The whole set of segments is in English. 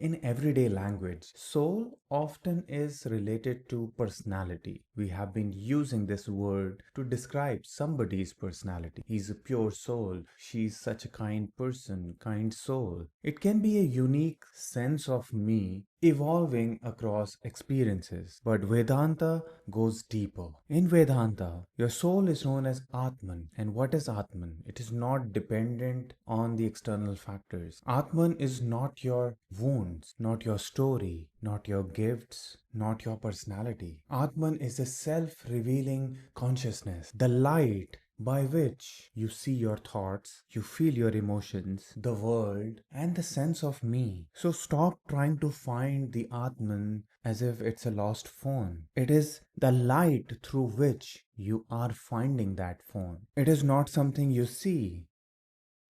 In everyday language, soul often is related to personality. We have been using this word to describe somebody's personality. He's a pure soul. She's such a kind person, kind soul. It can be a unique sense of me evolving across experiences. But Vedanta goes deeper. In Vedanta, your soul is known as Atman. And what is Atman? It is not dependent on the external factors. Atman is not your wounds, not your story, not your gifts, not your personality. Atman is a self-revealing consciousness, the light by which you see your thoughts, you feel your emotions, the world, and the sense of me. So stop trying to find the Atman as if it's a lost phone. It is the light through which you are finding that phone. It is not something you see.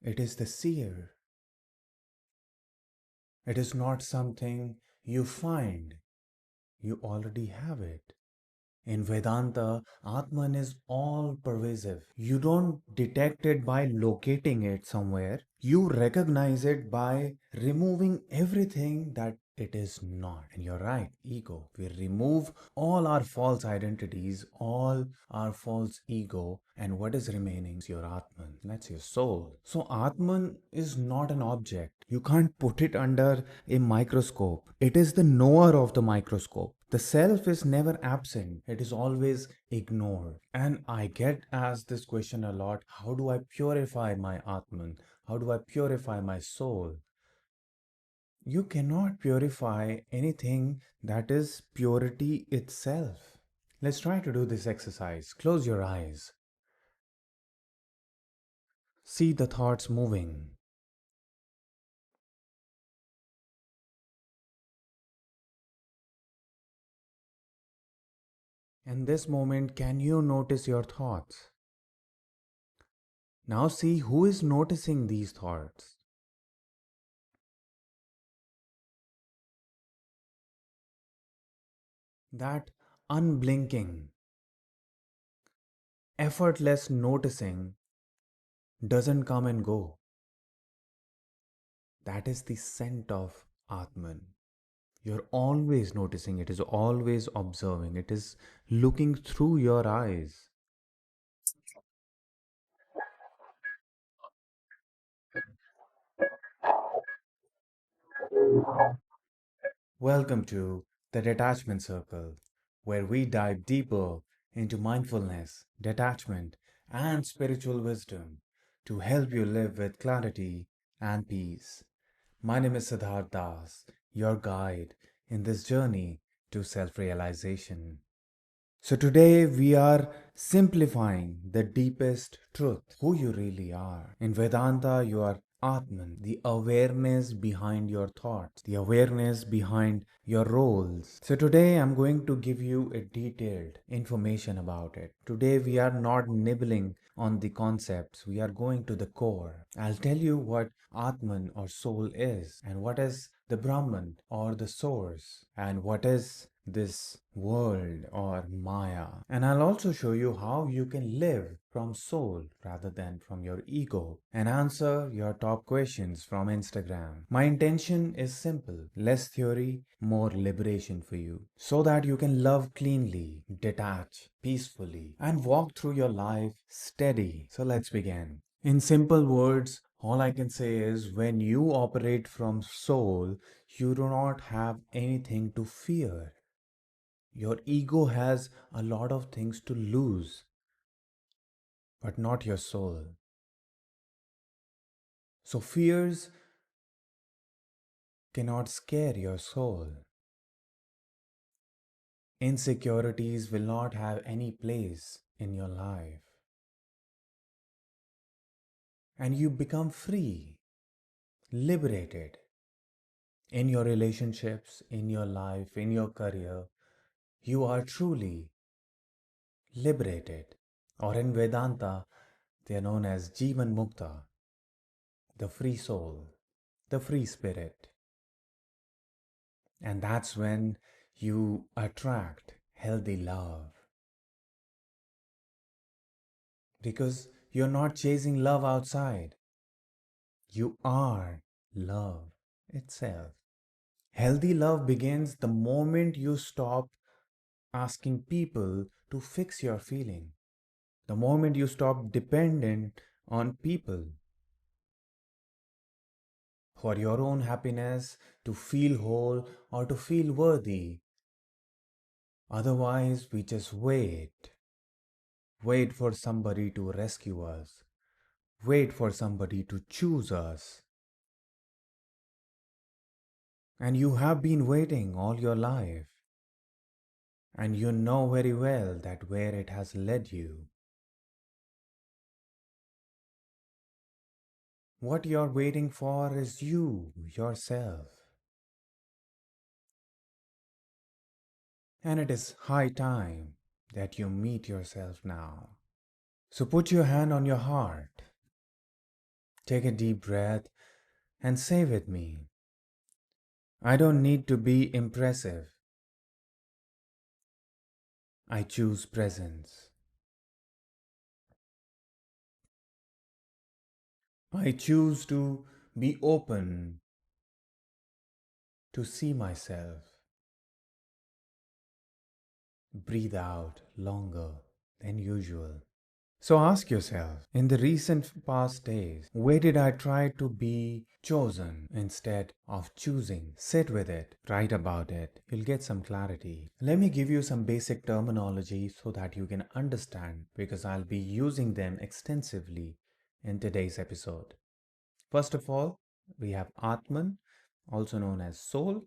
It is the seer. It is not something you find. You already have it. In Vedanta, Atman is all pervasive. You don't detect it by locating it somewhere. You recognize it by removing everything that it is not. And you're right, ego. We remove all our false identities, all our false ego, and what is remaining is your Atman. That's your soul. So Atman is not an object. You can't put it under a microscope. It is the knower of the microscope. The self is never absent. It is always ignored. And I get asked this question a lot. How do I purify my Atman? How do I purify my soul? You cannot purify anything that is purity itself. Let's try to do this exercise. Close your eyes. See the thoughts moving. In this moment, can you notice your thoughts? Now see who is noticing these thoughts. That unblinking, effortless noticing doesn't come and go. That is the scent of Atman. You're always noticing, it is always observing, it is looking through your eyes. Welcome to the Detachment Circle, where we dive deeper into mindfulness, detachment, and spiritual wisdom to help you live with clarity and peace. My name is Siddharth Das, your guide in this journey to self realization. So, today we are simplifying the deepest truth who you really are. In Vedanta, you are Atman, the awareness behind your thoughts, the awareness behind your roles. So, today I'm going to give you a detailed information about it. Today, we are not nibbling on the concepts, we are going to the core. I'll tell you what Atman or soul is, and what is the Brahman or the source, and what is this world or Māyā. And I'll also show you how you can live from soul rather than from your ego, and answer your top questions from Instagram. My intention is simple: less theory, more liberation for you, so that you can love cleanly, detach peacefully, and walk through your life steady. So let's begin. In simple words, all I can say is when you operate from soul, you do not have anything to fear. Your ego has a lot of things to lose, but not your soul. So fears cannot scare your soul. Insecurities will not have any place in your life. And you become free, liberated in your relationships, in your life, in your career. You are truly liberated. Or in Vedanta, they are known as Jivan Mukta, the free soul, the free spirit. And that's when you attract healthy love. Because you're not chasing love outside. You are love itself. Healthy love begins the moment you stop asking people to fix your feeling, the moment you stop dependent on people for your own happiness, to feel whole or to feel worthy. Otherwise, we just wait for somebody to rescue us, wait for somebody to choose us. And you have been waiting all your life. And you know very well that where it has led you. What you're waiting for is you, yourself. And it is high time that you meet yourself now. So put your hand on your heart. Take a deep breath and say with me, I don't need to be impressive. I choose presence. I choose to be open to see myself. Breathe out longer than usual. So ask yourself, in the recent past days, where did I try to be chosen instead of choosing? Sit with it, write about it. You'll get some clarity. Let me give you some basic terminology so that you can understand, because I'll be using them extensively in today's episode. First of all, we have Atman, also known as soul,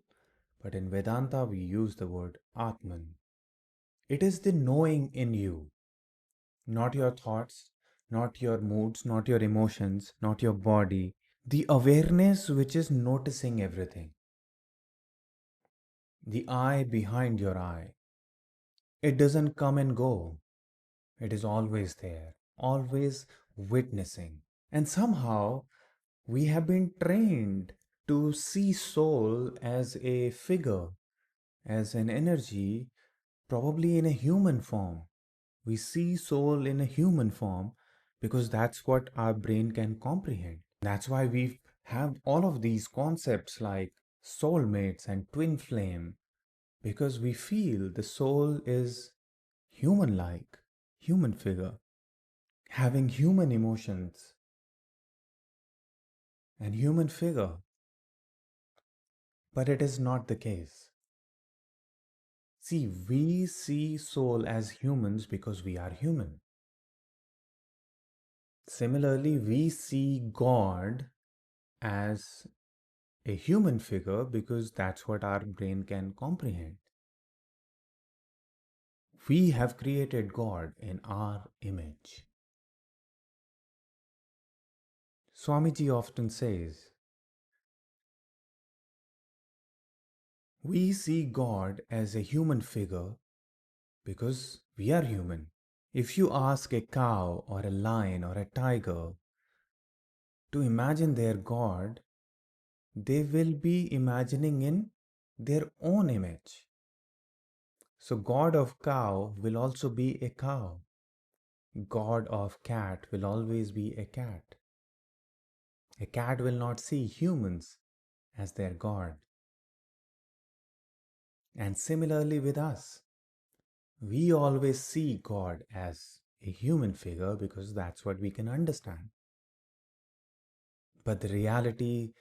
but in Vedanta we use the word Atman. It is the knowing in you, not your thoughts, not your moods, not your emotions, not your body. The awareness which is noticing everything. The eye behind your eye. It doesn't come and go. It is always there, always witnessing. And somehow we have been trained to see soul as a figure, as an energy, probably in a human form. We see soul in a human form because that's what our brain can comprehend. That's why we have all of these concepts like soulmates and twin flame, because we feel the soul is human like, human figure, having human emotions and human figure. But it is not the case. See, we see soul as humans because we are human. Similarly, we see God as a human figure because that's what our brain can comprehend. We have created God in our image. Swamiji often says, we see God as a human figure because we are human. If you ask a cow or a lion or a tiger to imagine their God, they will be imagining in their own image. So God of cow will also be a cow. God of cat will always be a cat. A cat will not see humans as their God. And similarly with us, we always see God as a human figure because that's what we can understand. But the reality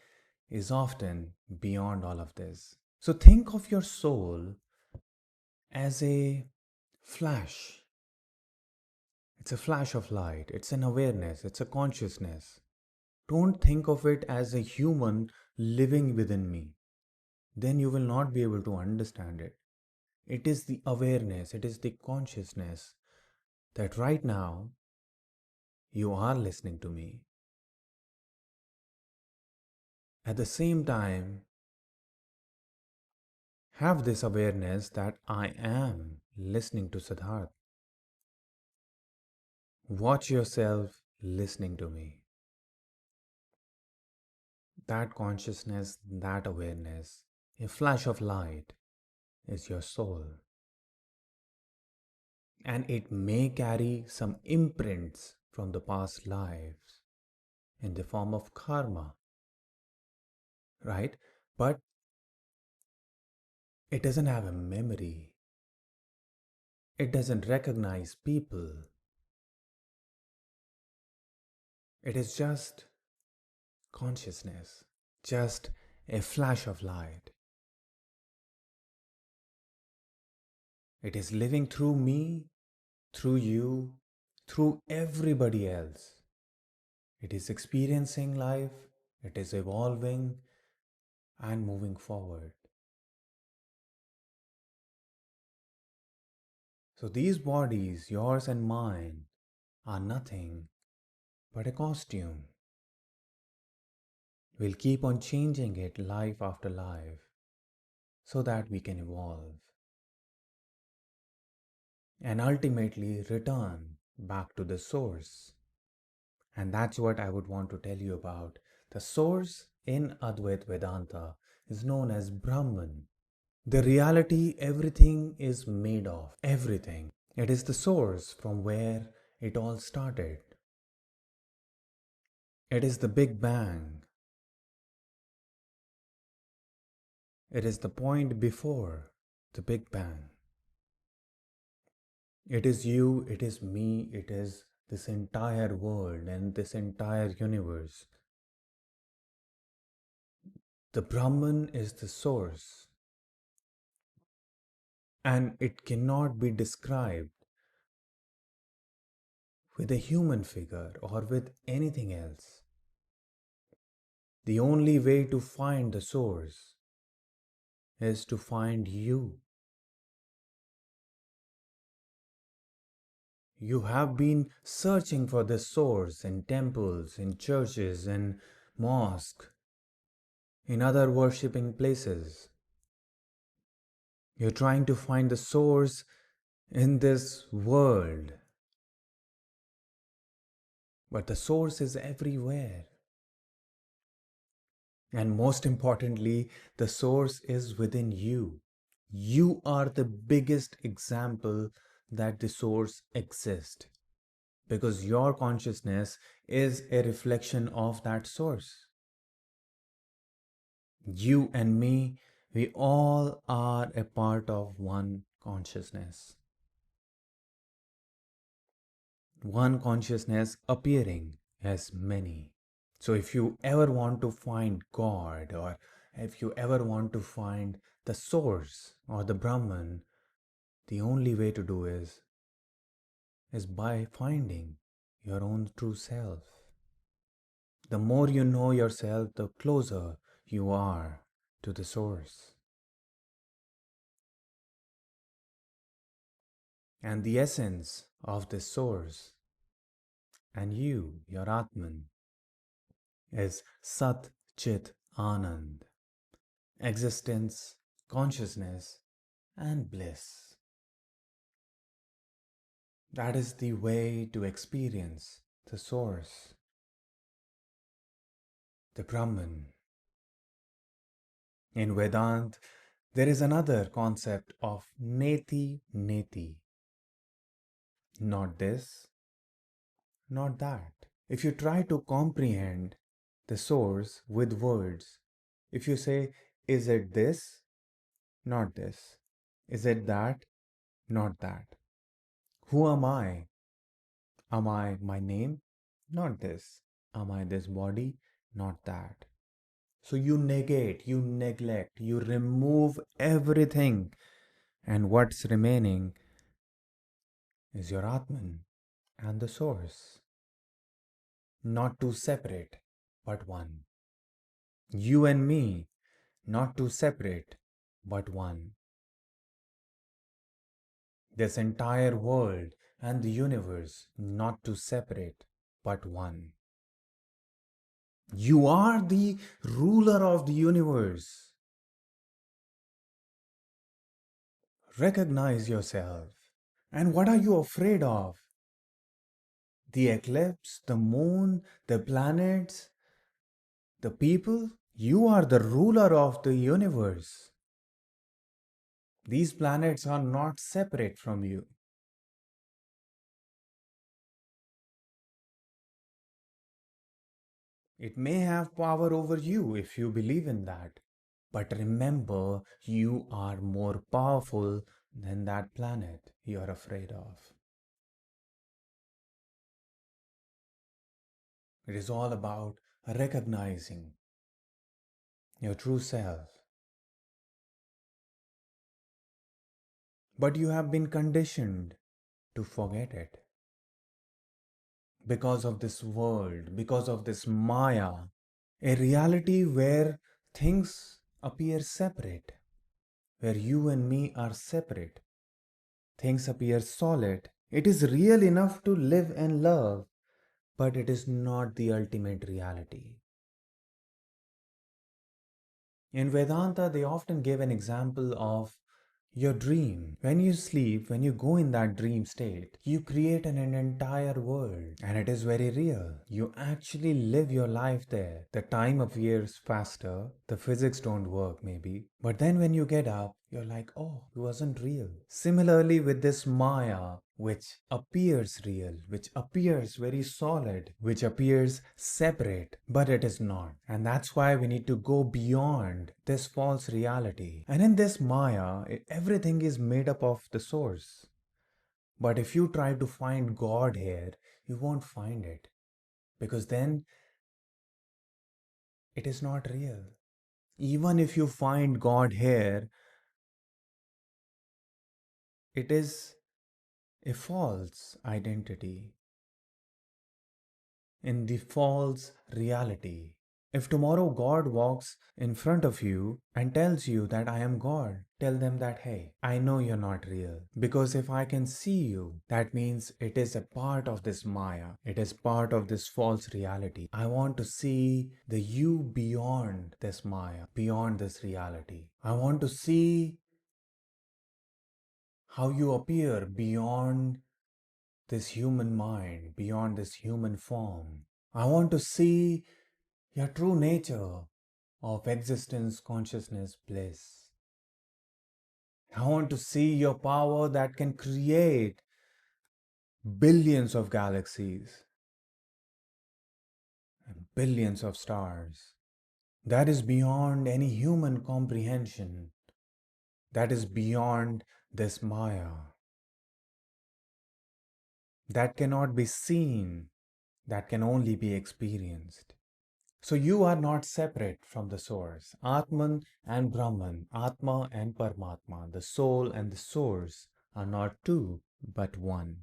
is often beyond all of this. So think of your soul as a flash. It's a flash of light, it's an awareness, it's a consciousness. Don't think of it as a human living within me. Then you will not be able to understand it. It is the awareness, it is the consciousness that right now you are listening to me. At the same time, have this awareness that I am listening to Siddharth. Watch yourself listening to me. That consciousness, that awareness, a flash of light is your soul. And it may carry some imprints from the past lives in the form of karma, right? But It doesn't have a memory. It doesn't recognize people. It is just consciousness, just a flash of light. It is living through me, through you, through everybody else. It is experiencing life, it is evolving and moving forward. So these bodies, yours and mine, are nothing but a costume. We'll keep on changing it life after life so that we can evolve and ultimately return back to the source. And that's what I would want to tell you about. The source in Advaita Vedanta is known as Brahman. The reality everything is made of, everything. It is the source from where it all started. It is the Big Bang. It is the point before the Big Bang. It is you, it is me, it is this entire world and this entire universe. The Brahman is the source, and it cannot be described with a human figure or with anything else. The only way to find the source is to find you. You have been searching for the source in temples, in churches, in mosques, in other worshipping places. You're trying to find the source in this world. But the source is everywhere. And most importantly, the source is within you. You are the biggest example that the source exists because your consciousness is a reflection of that source. You and me, we all are a part of one consciousness. One consciousness appearing as many. So if you ever want to find God, or if you ever want to find the source or the Brahman, the only way to do is by finding your own true self. The more you know yourself, the closer you are to the source. And the essence of the source and you, your Atman, is Sat Chit Anand, existence, consciousness, and bliss. That is the way to experience the source, the Brahman. In Vedanta, there is another concept of Neti-Neti. Not this, not that. If you try to comprehend the source with words, if you say, is it this? Not this. Is it that? Not that. Who am I? Am I my name? Not this. Am I this body? Not that. So you negate, you neglect, you remove everything, and what's remaining is your Atman and the source. Not two separate, but one. You and me, not two separate, but one. This entire world and the universe, not two separate, but one. You are the ruler of the universe. Recognize yourself. And what are you afraid of? The eclipse, the moon, the planets, the people? You are the ruler of the universe. These planets are not separate from you. It may have power over you if you believe in that, But remember, you are more powerful than that planet you're afraid of. It is all about recognizing your true self. But you have been conditioned to forget it. Because of this world, because of this Māyā, a reality where things appear separate, where you and me are separate, things appear solid. It is real enough to live and love, but it is not the ultimate reality. In Vedanta, they often give an example of your dream. When you sleep, when you go in that dream state, you create an entire world, and it is very real. You actually live your life there. The time appears faster, the physics don't work maybe, but then when you get up, you're like, oh, it wasn't real. Similarly, with this Māyā, which appears real, which appears very solid, which appears separate, but it is not. And that's why we need to go beyond this false reality. And in this Māyā, everything is made up of the source. But if you try to find God here, you won't find it. Because then it is not real. Even if you find God here, it is a false identity in the false reality. If tomorrow God walks in front of you and tells you that I am God, tell them that, hey, I know you're not real. Because if I can see you, that means it is a part of this Māyā. It is part of this false reality. I want to see the you beyond this Māyā, beyond this reality. I want to see how you appear beyond this human mind, beyond this human form. I want to see your true nature of existence, consciousness, bliss. I want to see your power that can create billions of galaxies and billions of stars. That is beyond any human comprehension. That is beyond this Māyā. That cannot be seen. That can only be experienced. So you are not separate from the source. Atman and Brahman, Atma and Paramatma, the soul and the source are not two, but one.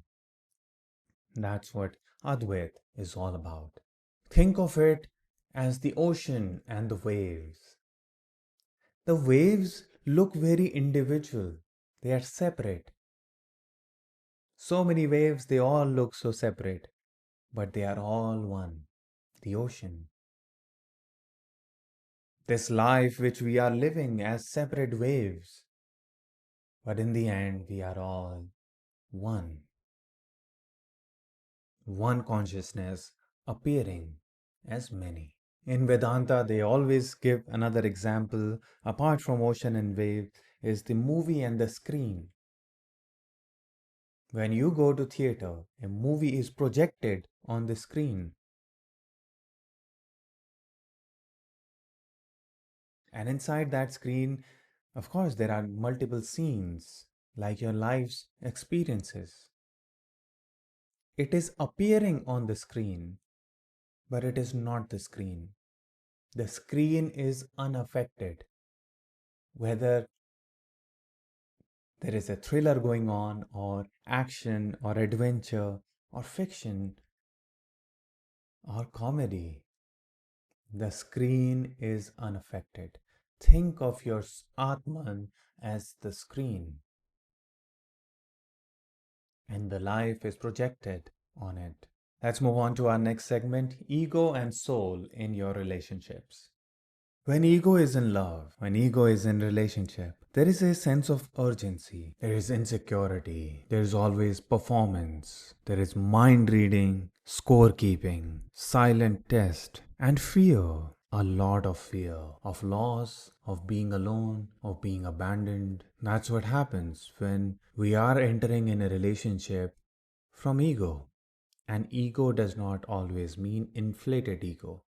That's what Advait is all about. Think of it as the ocean and the waves. The waves look very individual. They are separate. So many waves, they all look so separate, but they are all one, the ocean. This life which we are living as separate waves, but in the end we are all one. One consciousness appearing as many. In Vedanta, they always give another example, apart from ocean and wave, is the movie and the screen. When you go to theater, a movie is projected on the screen. And inside that screen, of course, there are multiple scenes, like your life's experiences. It is appearing on the screen, but it is not the screen. The screen is unaffected. Whether there is a thriller going on, or action, or adventure, or fiction, or comedy, the screen is unaffected. Think of your Atman as the screen, and the life is projected on it. Let's move on to our next segment, ego and soul in your relationships. When ego is in love, when ego is in relationship, there is a sense of urgency, there is insecurity, there is always performance, there is mind reading, scorekeeping, silent test, and fear. A lot of fear of loss, of being alone, of being abandoned. That's what happens when we are entering in a relationship from ego. And ego does not always mean inflated ego.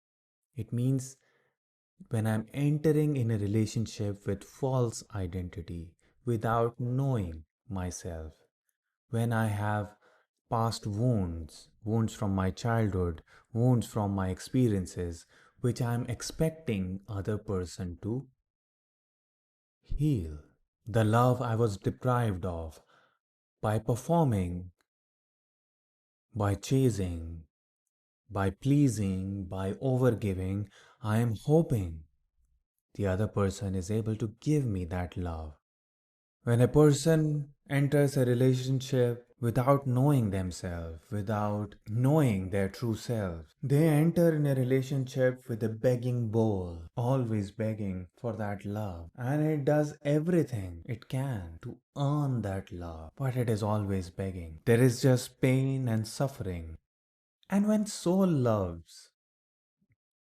It means when I'm entering in a relationship with false identity without knowing myself, when I have past wounds, wounds from my childhood, wounds from my experiences, which I'm expecting other person to heal. The love I was deprived of by performing, by chasing, by pleasing, by overgiving, I am hoping the other person is able to give me that love. When a person enters a relationship without knowing themselves, without knowing their true self, they enter in a relationship with a begging bowl, always begging for that love. And it does everything it can to earn that love, but it is always begging. There is just pain and suffering. And when soul loves,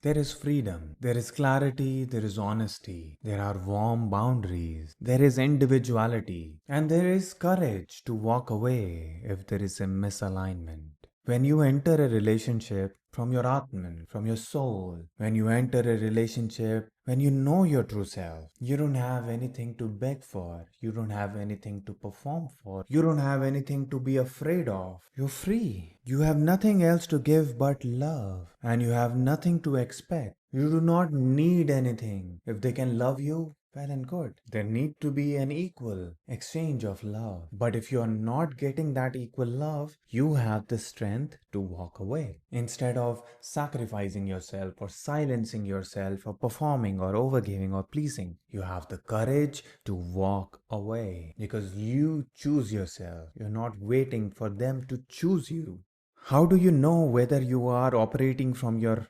there is freedom, there is clarity, there is honesty, there are warm boundaries, there is individuality, and there is courage to walk away if there is a misalignment. When you enter a relationship from your Atman, from your soul, when you enter a relationship, when you know your true self, you don't have anything to beg for, you don't have anything to perform for, you don't have anything to be afraid of. You're free. You have nothing else to give but love, and you have nothing to expect. You do not need anything. If they can love you, well and good. There need to be an equal exchange of love. But if you are not getting that equal love, you have the strength to walk away. Instead of sacrificing yourself or silencing yourself or performing or overgiving or pleasing, you have the courage to walk away because you choose yourself. You're not waiting for them to choose you. How do you know whether you are operating from your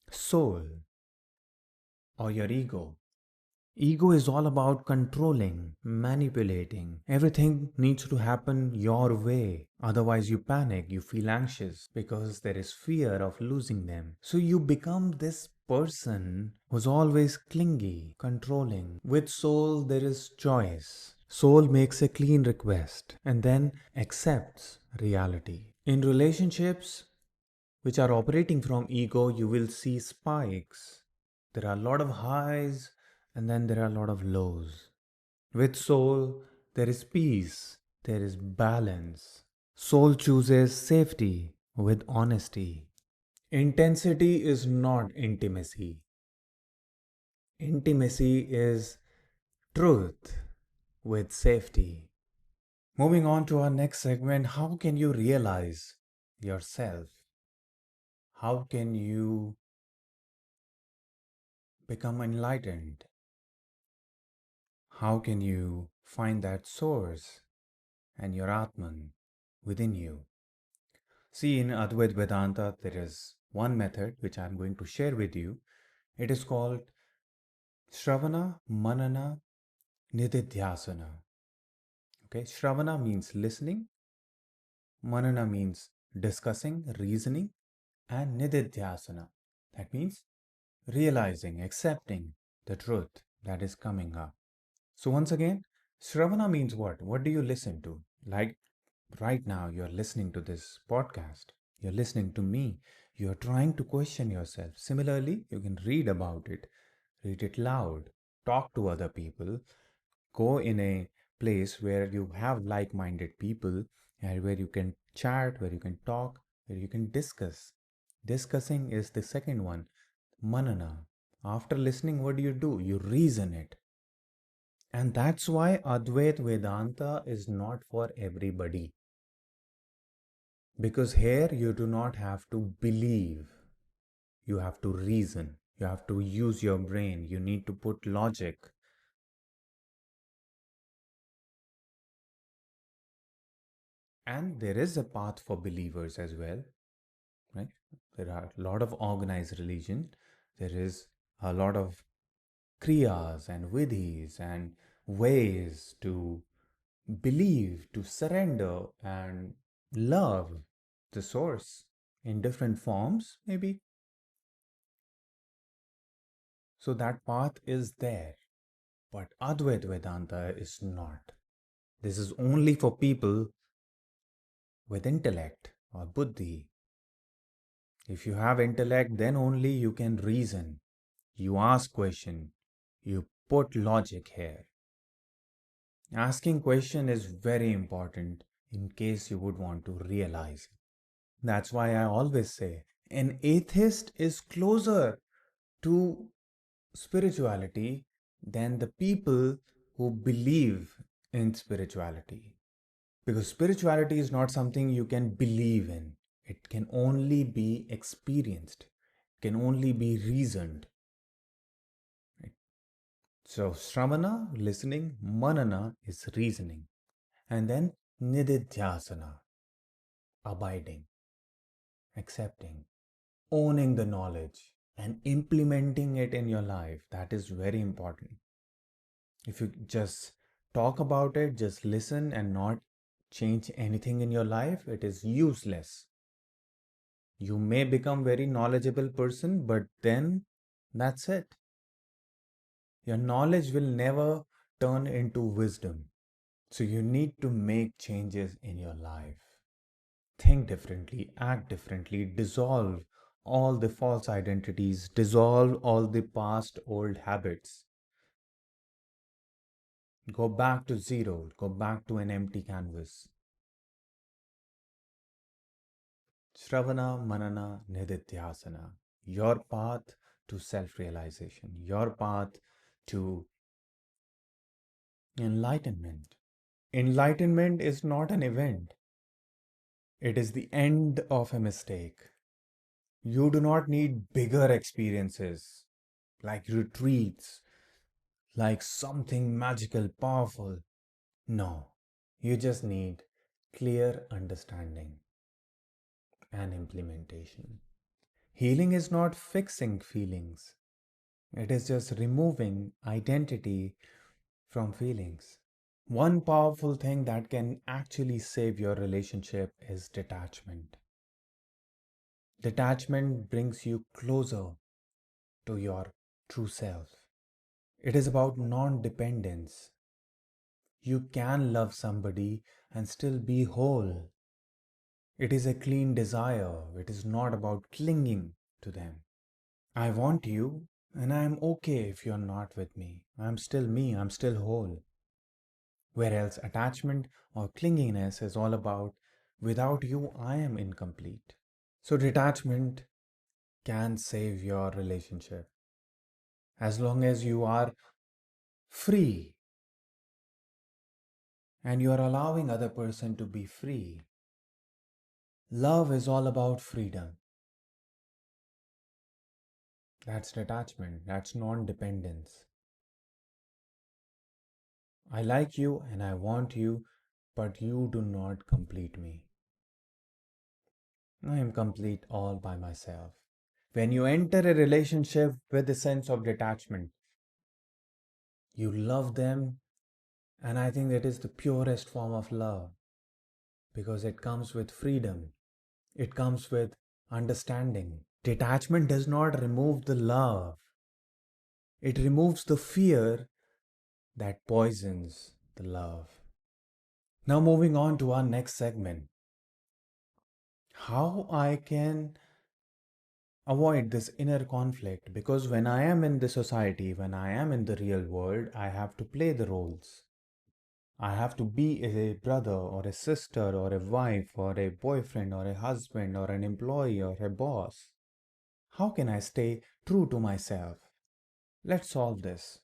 soul or your ego? Ego is all about controlling, manipulating. Everything needs to happen your way. Otherwise, you panic, you feel anxious because there is fear of losing them. So you become this person who's always clingy, controlling. With soul, there is choice. Soul makes a clean request and then accepts reality. In relationships, which are operating from ego, you will see spikes. There are a lot of highs and then there are a lot of lows. With soul, there is peace, there is balance. Soul chooses safety with honesty. Intensity is not intimacy. Intimacy is truth with safety. Moving on to our next segment, how can you realize yourself? How can you become enlightened? How can you find that source and your Atman within you? See, in Advaita Vedanta, there is one method which I'm going to share with you. It is called Śravaṇa, Manana, Nididhyāsana. Okay, Śravaṇa means listening, Manana means discussing, reasoning, and Nididhyāsana. That means realizing, accepting the truth that is coming up. So once again, Śravaṇa means what? What do you listen to? Like right now, you're listening to this podcast. You're listening to me. You're trying to question yourself. Similarly, you can read it loud, talk to other people, go in a place where you have like-minded people and where you can chat, where you can talk, where you can discuss. Discussing is the second one. Manana. After listening, what do? You reason it. And that's why Advaita Vedanta is not for everybody. Because here you do not have to believe, you have to reason, you have to use your brain, you need to put logic. And there is a path for believers as well, right? There are a lot of organized religion, there is a lot of kriyas and vidhis and ways to believe, to surrender and love the source in different forms, maybe. So that path is there. But Advaita Vedanta is not. This is only for people with intellect or buddhi. If you have intellect, then only you can reason. You ask question. You put logic here. Asking question is very important in case you would want to realize. That's why I always say an atheist is closer to spirituality than the people who believe in spirituality. Because spirituality is not something you can believe in, it can only be experienced, it can only be reasoned. Right? So, Śravaṇa, listening, Manana is reasoning, and then Nididhyāsana, abiding, accepting, owning the knowledge, and implementing it in your life. That is very important. If you just talk about it, just listen and not change anything in your life, it is useless. You may become very knowledgeable person, but then that's it. Your knowledge will never turn into wisdom. So you need to make changes in your life. Think differently, act differently, dissolve all the false identities, dissolve all the past old habits. Go back to zero, go back to an empty canvas. Śravaṇa, Manana, Nididhyāsana. Your path to self-realization, your path to enlightenment. Enlightenment is not an event. It is the end of a mistake. You do not need bigger experiences like retreats, like something magical, powerful. No, you just need clear understanding and implementation. Healing is not fixing feelings, it is just removing identity from feelings. One powerful thing that can actually save your relationship is detachment. Detachment brings you closer to your true self. It is about non dependence. You can love somebody and still be whole. It is a clean desire. It is not about clinging to them. I want you, and I am okay if you're not with me. I'm still me, I'm still whole. Whereas attachment or clinginess is all about, without you, I am incomplete. So, detachment can save your relationship as long as you are free and you are allowing other person to be free. Love is all about freedom. That's detachment, that's non-dependence. I like you and I want you, but you do not complete me. I am complete all by myself. When you enter a relationship with a sense of detachment, you love them, and I think that is the purest form of love because it comes with freedom, it comes with understanding. Detachment does not remove the love, it removes the fear that poisons the love. Now, moving on to our next segment, how I can avoid this inner conflict, because when I am in the society, when I am in the real world, I have to play the roles. I have to be a brother or a sister or a wife or a boyfriend or a husband or an employee or a boss. How can I stay true to myself? Let's solve this.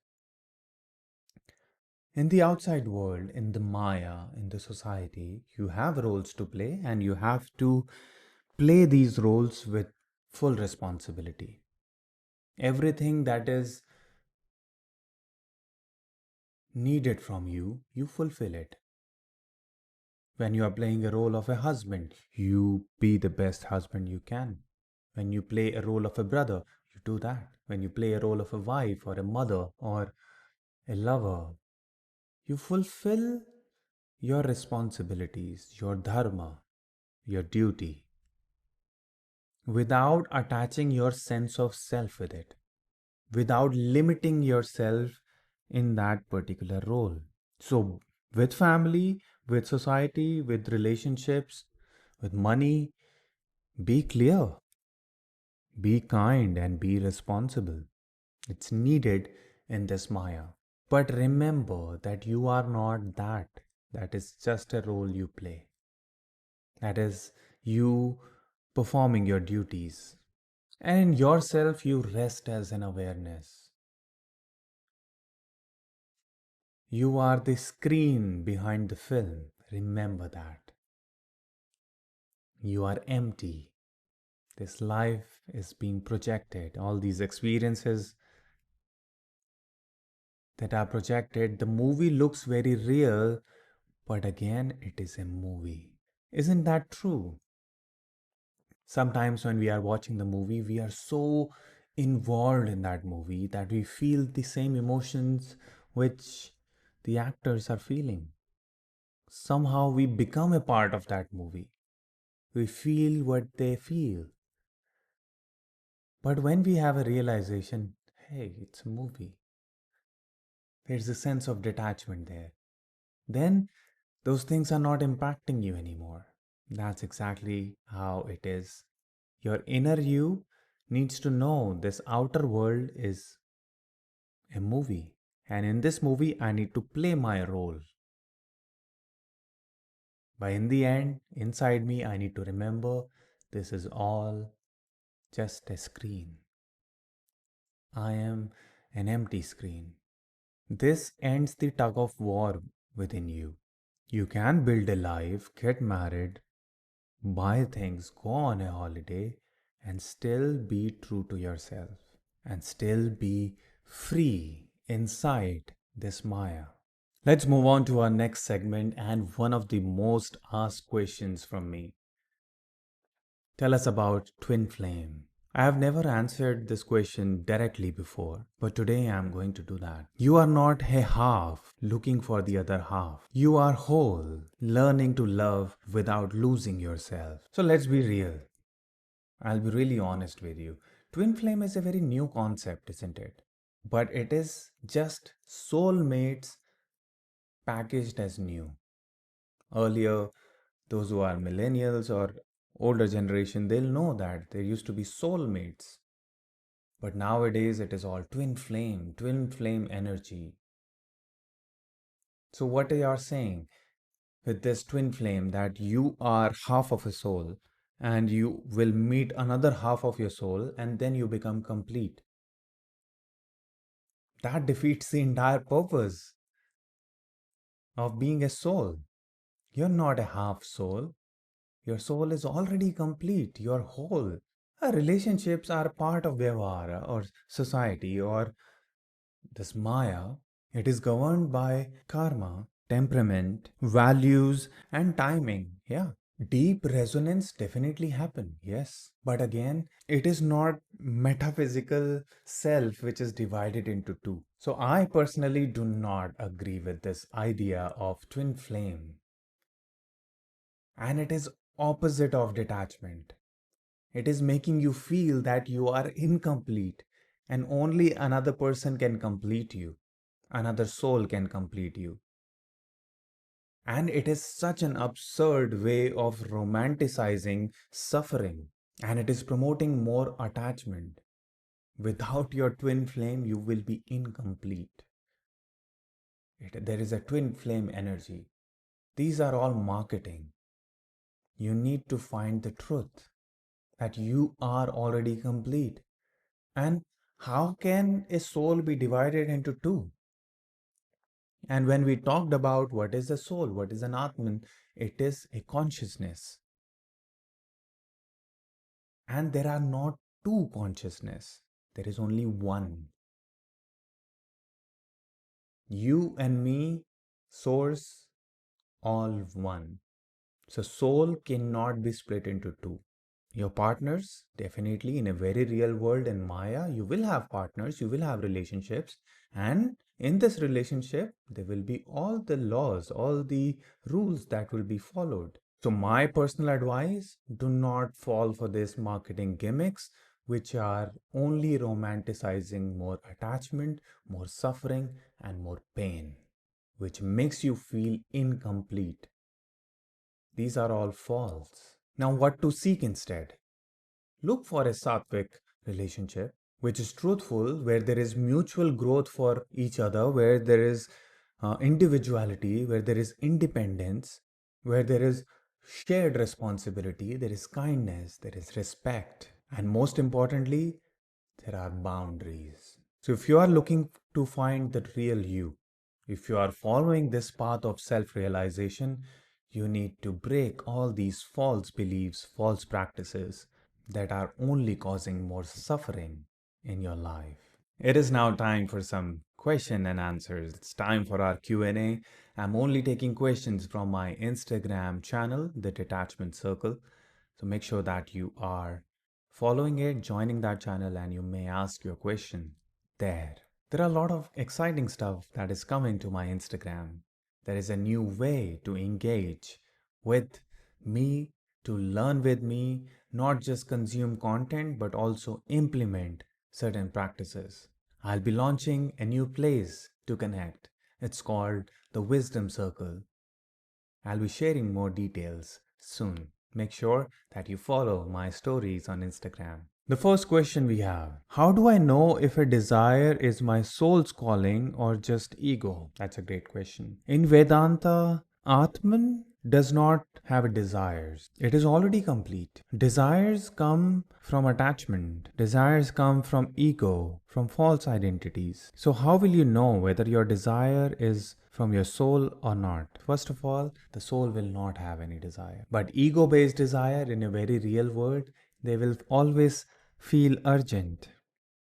In the outside world, in the Māyā, in the society, you have roles to play and you have to play these roles with full responsibility. Everything that is needed from you, you fulfill it. When you are playing a role of a husband, you be the best husband you can. When you play a role of a brother, you do that. When you play a role of a wife or a mother or a lover, you fulfill your responsibilities, your dharma, your duty, without attaching your sense of self with it, without limiting yourself in that particular role. So, with family, with society, with relationships, with money, be clear, be kind, and be responsible. It's needed in this Maya. But remember that you are not that. That is just a role you play. That is you performing your duties. And in yourself, you rest as an awareness. You are the screen behind the film. Remember that. You are empty. This life is being projected. All these experiences that are projected, the movie looks very real, but again, it is a movie. Isn't that true? Sometimes when we are watching the movie, we are so involved in that movie that we feel the same emotions which the actors are feeling. Somehow we become a part of that movie. We feel what they feel. But when we have a realization, hey, it's a movie, there's a sense of detachment there, then those things are not impacting you anymore. That's exactly how it is. Your inner you needs to know this outer world is a movie. And in this movie, I need to play my role. But in the end, inside me, I need to remember this is all just a screen. I am an empty screen. This ends the tug of war within you. You can build a life, get married, buy things, go on a holiday, and still be true to yourself, and still be free inside this Maya. Let's move on to our next segment and one of the most asked questions from me. Tell us about twin flame. I have never answered this question directly before, but today I am going to do that. You are not a half looking for the other half. You are whole, learning to love without losing yourself. So let's be real. I'll be really honest with you. Twin flame is a very new concept, isn't it? But it is just soulmates packaged as new. Earlier, those who are millennials or older generation, they'll know that there used to be soulmates. But nowadays it is all twin flame energy. So what they are saying with this twin flame that you are half of a soul and you will meet another half of your soul and then you become complete. That defeats the entire purpose of being a soul. You're not a half soul. Your soul is already complete. You're whole. Relationships are part of Vyavahara or society or this Maya. It is governed by karma, temperament, values, and timing. Yeah. Deep resonance definitely happen, yes. But again, it is not metaphysical self which is divided into two. So I personally do not agree with this idea of twin flame. And it is opposite of detachment. It is making you feel that you are incomplete and only another person can complete you. Another soul can complete you. And it is such an absurd way of romanticizing suffering. And it is promoting more attachment. Without your twin flame, you will be incomplete. There is a twin flame energy. These are all marketing. You need to find the truth that you are already complete. And how can a soul be divided into two? And when we talked about what is a soul, what is an Atman, it is a consciousness. And there are not two consciousness. There is only one. You and me, source, all one. So soul cannot be split into two. Your partners, definitely in a very real world in Maya, you will have partners, you will have relationships. And in this relationship, there will be all the laws, all the rules that will be followed. So my personal advice, do not fall for these marketing gimmicks, which are only romanticizing more attachment, more suffering, and more pain, which makes you feel incomplete. These are all false. Now, what to seek instead? Look for a sattvic relationship which is truthful, where there is mutual growth for each other, where there is individuality, where there is independence, where there is shared responsibility, there is kindness, there is respect, and most importantly, there are boundaries. So, if you are looking to find the real you, if you are following this path of self realization, you need to break all these false beliefs, false practices that are only causing more suffering in your life. It is now time for some question and answers. It's time for our Q&A. I'm only taking questions from my Instagram channel, The Detachment Circle. So make sure that you are following it, joining that channel, and you may ask your question there. There are a lot of exciting stuff that is coming to my Instagram. There is a new way to engage with me, to learn with me, not just consume content, but also implement certain practices. I'll be launching a new place to connect. It's called the Wisdom Circle. I'll be sharing more details soon. Make sure that you follow my stories on Instagram. The first question we have: how do I know if a desire is my soul's calling or just ego? That's a great question. In Vedanta, Atman does not have desires. It is already complete. Desires come from attachment. Desires come from ego, from false identities. So how will you know whether your desire is from your soul or not? First of all, the soul will not have any desire. But ego-based desire in a very real world, they will always feel urgent,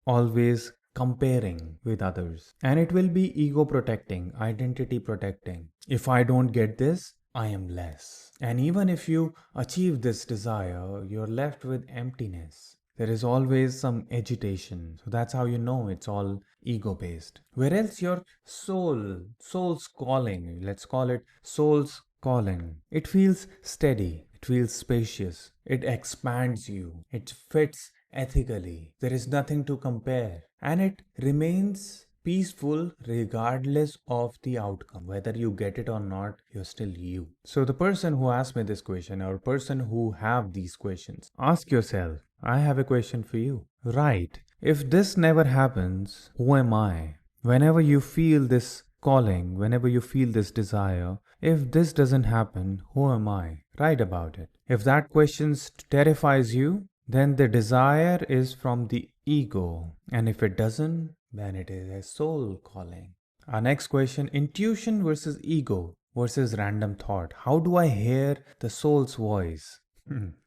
always comparing with others. And it will be ego protecting, identity protecting. If I don't get this, I am less. And even if you achieve this desire, you're left with emptiness. There is always some agitation. So that's how you know it's all ego based. Whereas your soul's calling, let's call it soul's calling, it feels steady, it feels spacious, it expands you, it fits ethically. There is nothing to compare, and it remains peaceful regardless of the outcome. Whether you get it or not, you're still you. So the person who asked me this question, or person who have these questions, ask yourself, I have a question for you. Right. If this never happens, who am I? Whenever you feel this calling, whenever you feel this desire, if this doesn't happen, who am I? Write about it. If that question terrifies you, then the desire is from the ego. And if it doesn't, then it is a soul calling. Our next question: intuition versus ego versus random thought. How do I hear the soul's voice?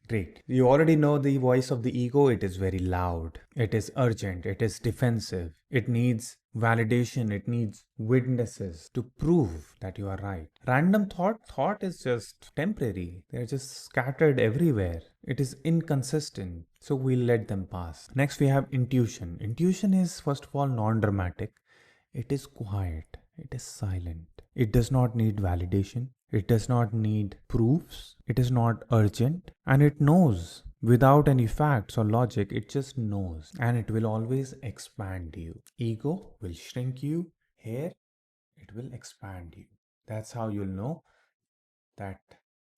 Great. You already know the voice of the ego. It is very loud. It is urgent. It is defensive. It needs validation. It needs witnesses to prove that you are right. Random thought is just temporary. They're just scattered everywhere. It is inconsistent. So we'll let them pass. Next we have intuition. Intuition is first of all non-dramatic. It is quiet. It is silent. It does not need validation. It does not need proofs. It is not urgent. And it knows without any facts or logic. It just knows. And it will always expand you. Ego will shrink you. Here, it will expand you. That's how you'll know that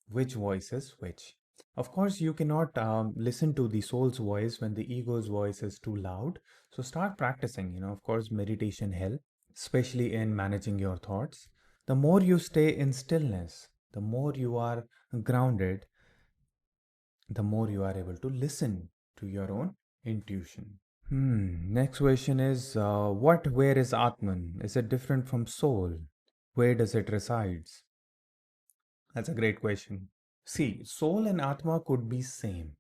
which voice is which. Of course, you cannot listen to the soul's voice when the ego's voice is too loud. So start practicing. Of course, meditation helps, especially in managing your thoughts. The more you stay in stillness, the more you are grounded, the more you are able to listen to your own intuition. Next question is, where is Atman? Is it different from soul? Where does it resides? That's a great question. See, soul and Atma could be same,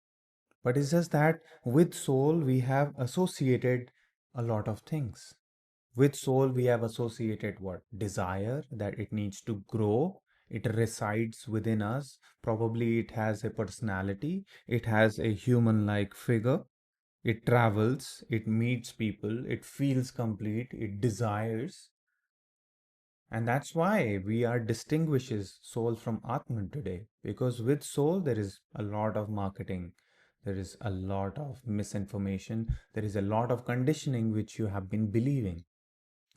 but it's just that with soul we have associated a lot of things. With soul we have associated what? Desire, that it needs to grow, it resides within us. Probably it has a personality, it has a human-like figure, it travels, it meets people, it feels complete, it desires. And that's why we are distinguishes soul from Atman today. Because with soul, there is a lot of marketing. There is a lot of misinformation. There is a lot of conditioning which you have been believing.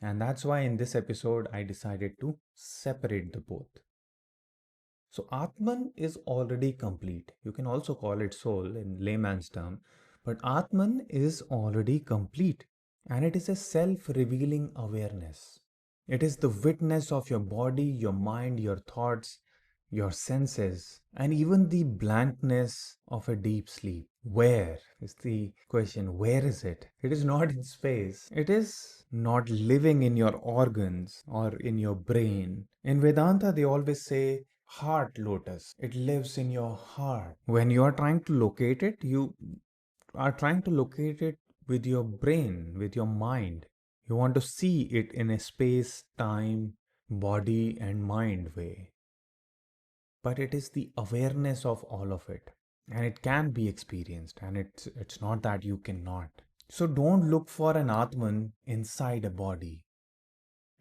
And that's why in this episode, I decided to separate the both. So Atman is already complete. You can also call it soul in layman's term. But Atman is already complete, and it is a self revealing awareness. It is the witness of your body, your mind, your thoughts, your senses, and even the blankness of a deep sleep. Where is the question? Where is it? It is not in space. It is not living in your organs or in your brain. In Vedanta, they always say heart lotus. It lives in your heart. When you are trying to locate it, you are trying to locate it with your brain, with your mind. You want to see it in a space, time, body, and mind way. But it is the awareness of all of it. And it can be experienced, and it's not that you cannot. So don't look for an Atman inside a body.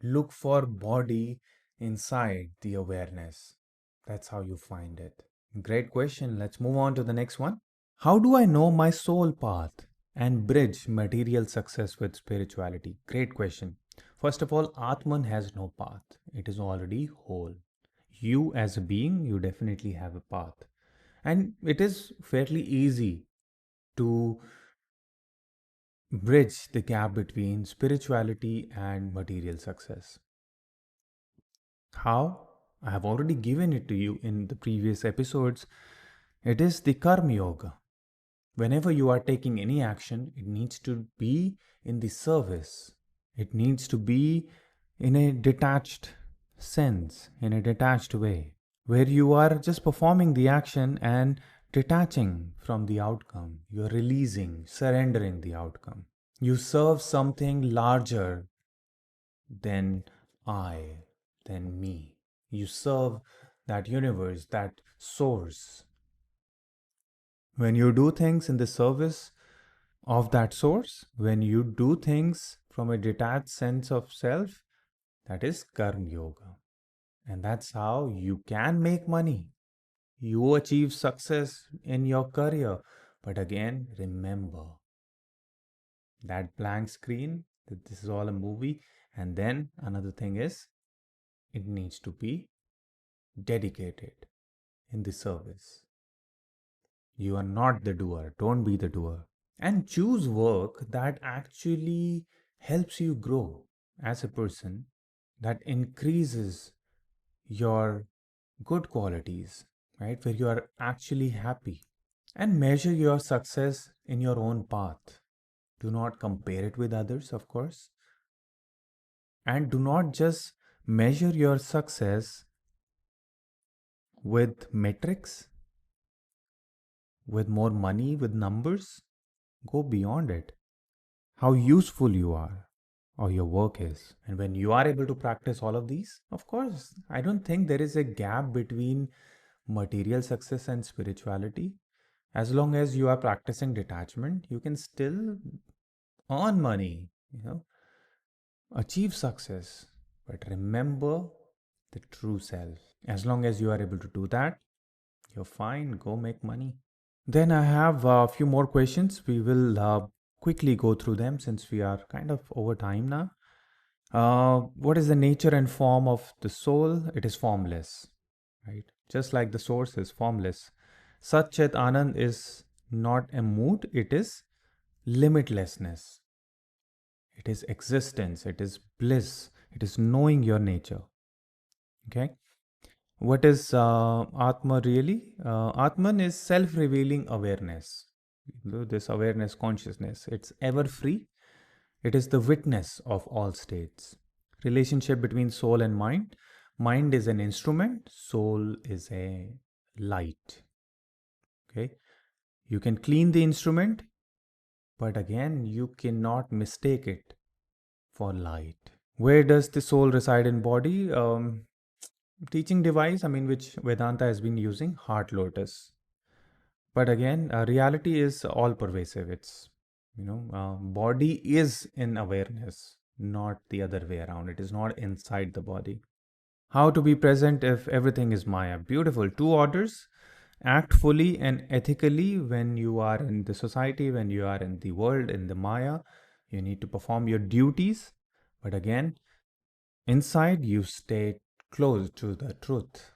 Look for body inside the awareness. That's how you find it. Great question. Let's move on to the next one. How do I know my soul path and bridge material success with spirituality? Great question. First of all, Atman has no path. It is already whole. You as a being, you definitely have a path. And it is fairly easy to bridge the gap between spirituality and material success. How? I have already given it to you in the previous episodes. It is the Karma Yoga. Whenever you are taking any action, it needs to be in the service. It needs to be in a detached sense, in a detached way, where you are just performing the action and detaching from the outcome. You're releasing, surrendering the outcome. You serve something larger than I, than me. You serve that universe, that source. When you do things in the service of that source, when you do things from a detached sense of self, that is Karma Yoga. And that's how you can make money. You achieve success in your career. But again, remember that blank screen, that this is all a movie. And then another thing is, it needs to be dedicated in the service. You are not the doer. Don't be the doer. And choose work that actually helps you grow as a person, that increases your good qualities, right? Where you are actually happy. And measure your success in your own path. Do not compare it with others, of course. And do not just measure your success with metrics, with more money, with numbers. Go beyond it. How useful you are or your work is. And when you are able to practice all of these, of course, I don't think there is a gap between material success and spirituality. As long as you are practicing detachment, you can still earn money, achieve success. But remember the true self. As long as you are able to do that, you're fine. Go make money. Then I have a few more questions. We will quickly go through them since we are kind of over time now. What is the nature and form of the soul? It is formless, right? Just like the source is formless. Sat Chit Anand is not a mood, it is limitlessness. It is existence, it is bliss, it is knowing your nature. Okay? What is Atma really? Atman is self revealing awareness. This awareness, consciousness, it's ever free. It is the witness of all states. Relationship between soul and mind. Mind is an instrument, soul is a light. Okay? You can clean the instrument, but again, you cannot mistake it for light. Where does the soul reside in body? Teaching device, which Vedanta has been using, heart lotus. But again, reality is all pervasive. It's, body is in awareness, not the other way around. It is not inside the body. How to be present if everything is Māyā? Beautiful. Two orders. Act fully and ethically when you are in the society, when you are in the world, in the Māyā. You need to perform your duties. But again, inside you stay close to the truth.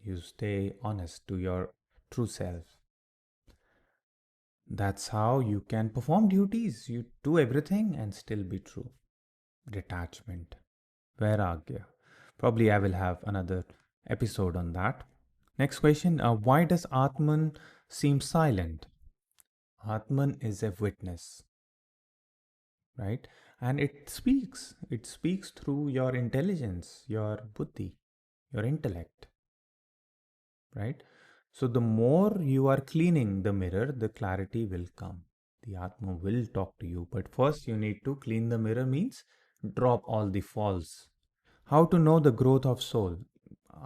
You stay honest to your true self. That's how you can perform duties. You do everything and still be true. Detachment. Vairagya. Probably I will have another episode on that. Next question. Why does Atman seem silent? Atman is a witness, right? And it speaks. It speaks through your intelligence, your buddhi, your intellect, right? So the more you are cleaning the mirror, the clarity will come. The Atma will talk to you. But first you need to clean the mirror means drop all the false. How to know the growth of soul?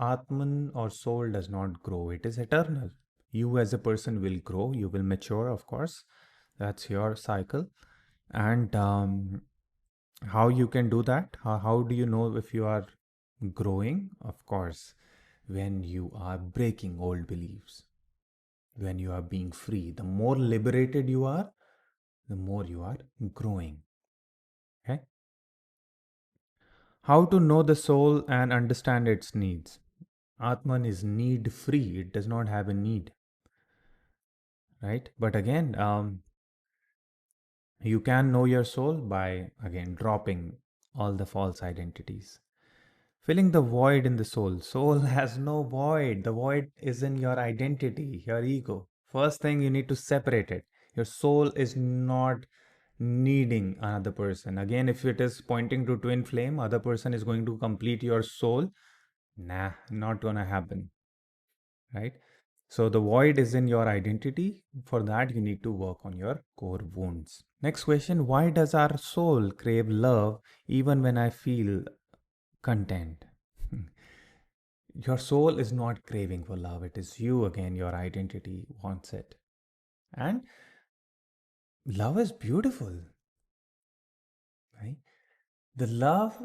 Atman or soul does not grow. It is eternal. You as a person will grow. You will mature, of course. That's your cycle. And how you can do that? How do you know if you are growing? Of course, when you are breaking old beliefs, when you are being free. The more liberated you are, the more you are growing. Okay? How to know the soul and understand its needs? Atman is need free, it does not have a need. Right? But again, you can know your soul by again dropping all the false identities. Filling the void in the soul. Soul has no void. The void is in your identity, your ego. First thing you need to separate it. Your soul is not needing another person. Again, if it is pointing to twin flame, other person is going to complete your soul. Nah, not gonna happen. Right? So the void is in your identity. For that, you need to work on your core wounds. Next question. Why does our soul crave love even when I feel content? Your soul is not craving for love. It is you again, your identity wants it. And love is beautiful, right? The love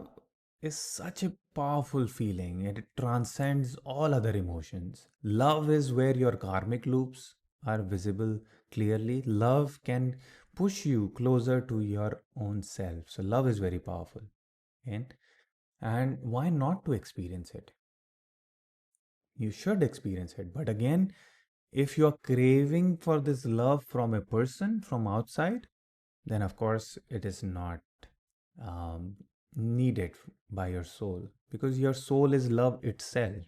is such a powerful feeling and it transcends all other emotions. Love is where your karmic loops are visible clearly. Love can push you closer to your own self. So love is very powerful. And why not to experience it? You should experience it. But again, if you're craving for this love from a person from outside, then of course it is not um, needed by your soul because your soul is love itself.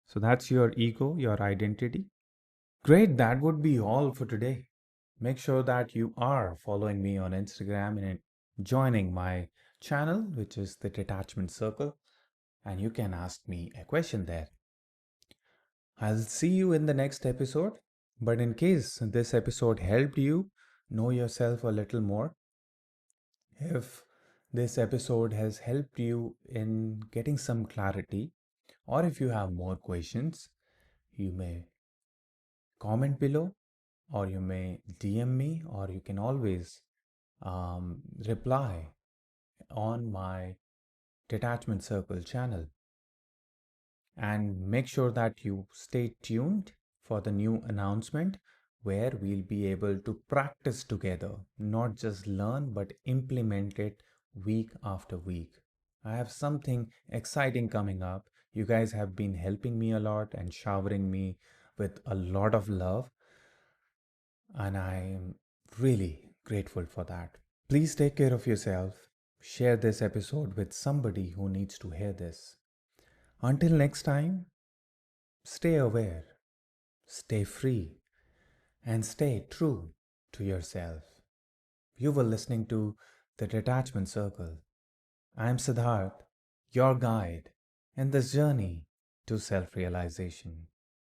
So that's your ego, your identity. Great, that would be all for today. Make sure that you are following me on Instagram and joining my channel, which is the Detachment Circle, and you can ask me a question there. I'll see you in the next episode. But in case this episode helped you know yourself a little more, if this episode has helped you in getting some clarity, or if you have more questions, you may comment below, or you may DM me, or you can always reply on my Detachment Circle channel. And make sure that you stay tuned for the new announcement where we'll be able to practice together, not just learn but implement it week after week. I have something exciting coming up. You guys have been helping me a lot and showering me with a lot of love, and I am really grateful for that. Please take care of yourself. Share this episode with somebody who needs to hear this. Until next time, stay aware, stay free, and stay true to yourself. You were listening to the Detachment Circle. I am Siddharth, your guide in this journey to self realization.